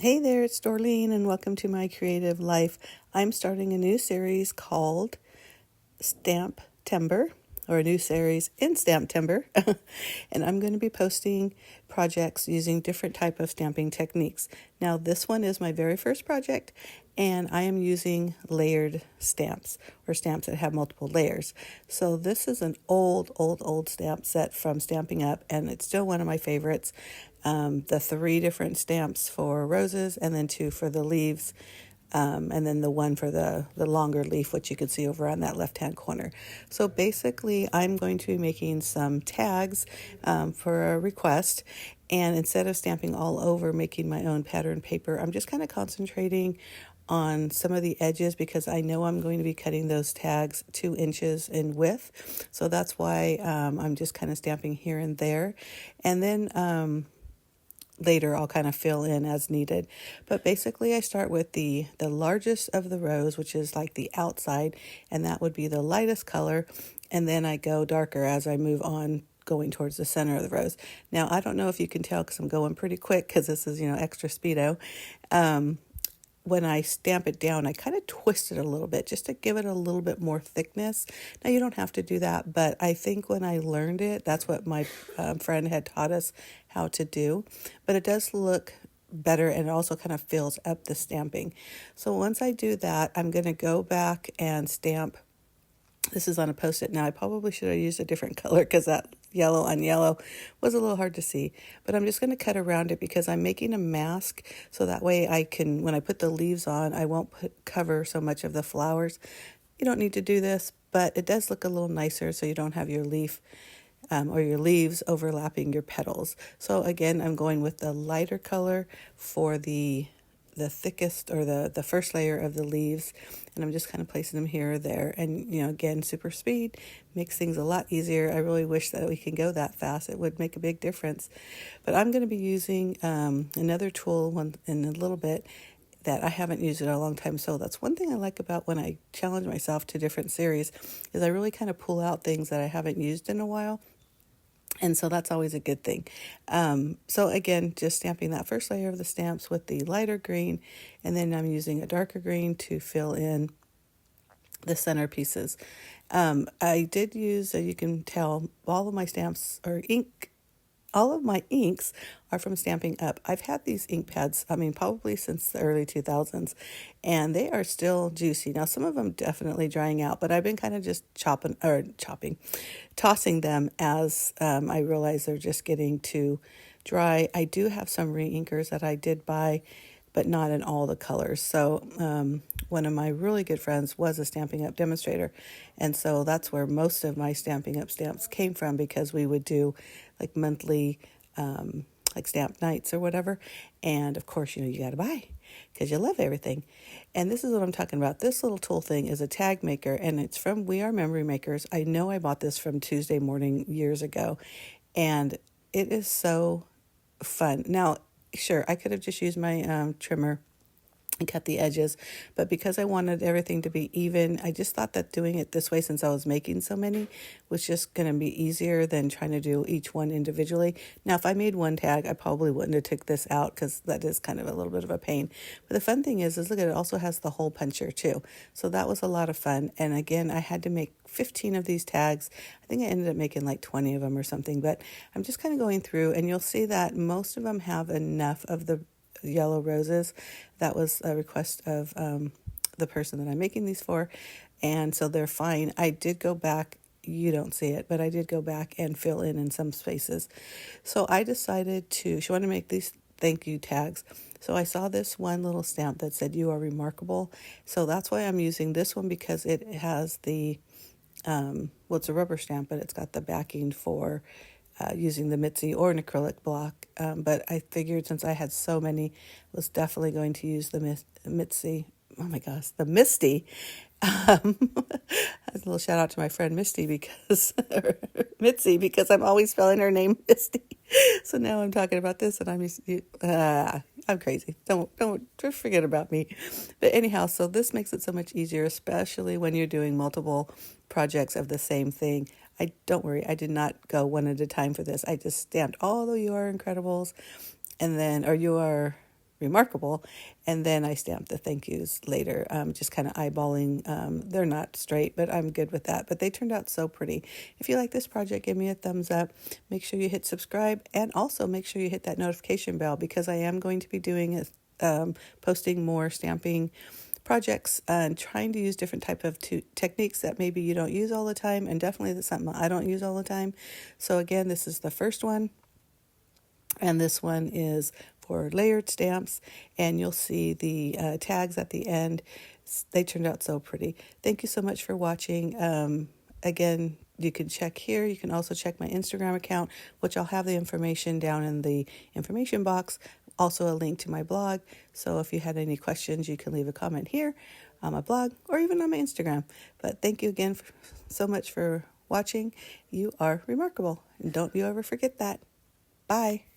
Hey there, it's Dorleen, and welcome to my creative life. I'm starting a new series called STAMPtember, or a new series in STAMPtember, and I'm going to be posting projects using different type of stamping techniques. Now, this one is my very first project, and I am using layered stamps, or stamps that have multiple layers. So this is an old stamp set from Stamping Up, and it's still one of my favorites. The 3 different stamps for roses, and then 2 for the leaves, and then the one for the longer leaf, which you can see over on that left-hand corner. So basically, I'm going to be making some tags for a request, and instead of stamping all over, making my own pattern paper, I'm just kind of concentrating on some of the edges because I know I'm going to be cutting those tags 2 inches in width. So that's why I'm just kind of stamping here and there. And then later I'll kind of fill in as needed. But basically I start with the largest of the rows, which is like the outside, and that would be the lightest color. And then I go darker as I move on, going towards the center of the rose. Now, I don't know if you can tell because I'm going pretty quick because this is, extra speedo. When I stamp it down, I kind of twist it a little bit just to give it a little bit more thickness. Now, you don't have to do that, but I think when I learned it, that's what my friend had taught us how to do. But it does look better, and it also kind of fills up the stamping. So once I do that, I'm going to go back and stamp. This is on a Post-it. Now, I probably should have used a different color because that yellow on yellow was a little hard to see. But I'm just going to cut around it because I'm making a mask. So that way I can, when I put the leaves on, I won't cover so much of the flowers. You don't need to do this, but it does look a little nicer so you don't have your leaf or your leaves overlapping your petals. So again, I'm going with the lighter color for the thickest, or the first layer of the leaves, and I'm just kind of placing them here or there. And again, super speed makes things a lot easier. I really wish that we can go that fast. It would make a big difference. But I'm going to be using another tool in a little bit that I haven't used in a long time. So that's one thing I like about when I challenge myself to different series, is I really kind of pull out things that I haven't used in a while. And so that's always a good thing. So again, just stamping that first layer of the stamps with the lighter green, and then I'm using a darker green to fill in the center pieces. I did use, you can tell, all of my stamps are ink. All of my inks are from Stamping Up. I've had these ink pads, probably since the early 2000s, and they are still juicy. Now, some of them definitely drying out, but I've been kind of just tossing them as I realize they're just getting too dry. I do have some re-inkers that I did buy, but not in all the colors. So one of my really good friends was a Stamping Up demonstrator, and so that's where most of my Stamping Up stamps came from, because we would do like monthly like stamp nights or whatever. And of course, you got to buy because you love everything. And this is what I'm talking about. This little tool thing is a tag maker, and it's from We Are Memory Makers. I know I bought this from Tuesday Morning years ago, and it is so fun. Now, sure, I could have just used my trimmer and cut the edges, but because I wanted everything to be even, I just thought that doing it this way, since I was making so many, was just going to be easier than trying to do each one individually. Now, if I made one tag, I probably wouldn't have took this out because that is kind of a little bit of a pain. But the fun thing is look at it, also has the hole puncher too. So that was a lot of fun. And again, I had to make 15 of these tags. I think I ended up making like 20 of them or something, but I'm just kind of going through, and you'll see that most of them have enough of the yellow roses. That was a request of the person that I'm making these for, and so they're fine. I did go back, you don't see it, but I did go back and fill in some spaces. So I decided she wanted to make these thank you tags. So I saw this one little stamp that said, "You are remarkable." So that's why I'm using this one, because it has the it's a rubber stamp, but it's got the backing for using the Mitzi or an acrylic block. But I figured since I had so many, I was definitely going to use the Mitzi. Oh my gosh, the Misty. A little shout out to my friend Misty Mitzi, because I'm always spelling her name Misty. So now I'm talking about this, and I'm crazy. Don't forget about me. But anyhow, so this makes it so much easier, especially when you're doing multiple projects of the same thing. Don't worry, I did not go one at a time for this. I just stamped all the You Are Incredibles, and then, or You Are remarkable. And then I stamped the thank yous later, just kind of eyeballing. They're not straight, but I'm good with that. But they turned out so pretty. If you like this project, give me a thumbs up. Make sure you hit subscribe, and also make sure you hit that notification bell, because I am going to be doing posting more stamping projects and trying to use different type of techniques that maybe you don't use all the time, and definitely that's something I don't use all the time. So again, this is the first one, and this one is for layered stamps, and you'll see the tags at the end. They turned out so pretty. Thank you so much for watching. Again, you can check here. You can also check my Instagram account, which I'll have the information down in the information box. Also a link to my blog. So if you had any questions, you can leave a comment here on my blog or even on my Instagram. But thank you again so much for watching. You are remarkable. And don't you ever forget that. Bye.